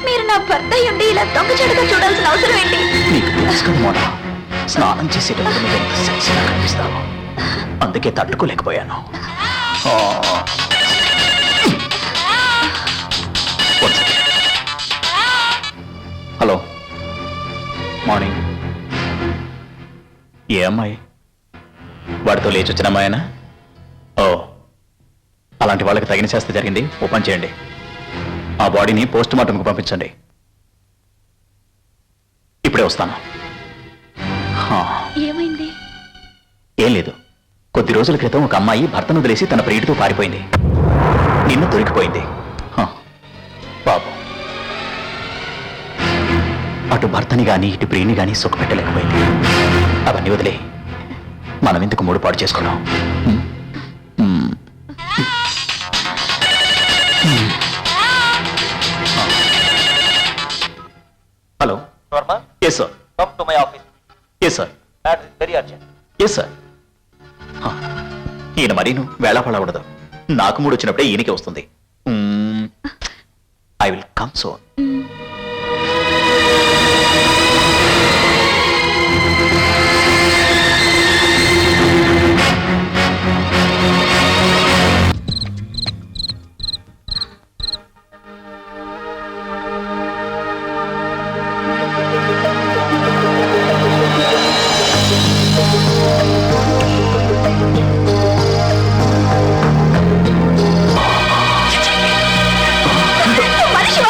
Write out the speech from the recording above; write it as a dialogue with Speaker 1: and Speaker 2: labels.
Speaker 1: మీరు నా భర్త ఉండి ఇలా దొంగచాటుగా చూడాల్సిన అవసరం ఏంటి?
Speaker 2: నీకు తెలుసు కదా మోనా, స్నానం చేసేటప్పుడు నువ్వు ఎంత సెక్సీగా కనిపిస్తావు. అందుకే తట్టుకోలేకపోయాను. Hello, morning. ఏ అమ్మాయి? వాడితో లేచి వచ్చిన అమ్మాయినా? ఓ, అలాంటి వాళ్ళకి తగిన శాస్త్ర జరిగింది. ఓ పని చేయండి, ఆ బాడీని పోస్ట్ మార్టంకు పంపించండి. ఇప్పుడే వస్తాను.
Speaker 1: ఏమైంది?
Speaker 2: ఏం లేదు, కొద్ది రోజుల క్రితం ఒక అమ్మాయి భర్తను వదిలేసి తన ప్రియుడితో పారిపోయింది. నిన్ను దొరికిపోయింది. పాపం, అటు భర్తని గాని ఇటు ప్రియుని గాని సుఖపెట్టలేకపోయింది. అవన్నీ వదిలే, మనం ఎందుకు మూడు పాడు చేసుకున్నాం? Hello
Speaker 3: Verma,
Speaker 2: yes sir.
Speaker 3: come to my office.
Speaker 2: Yes sir.
Speaker 3: That is very urgent.
Speaker 2: Yes sir. ఈయన మరీను వేళాపడకూడదు. నాకు మూడు వచ్చినప్పుడే ఈయనకే వస్తుంది. I will come soon.
Speaker 1: మనిషి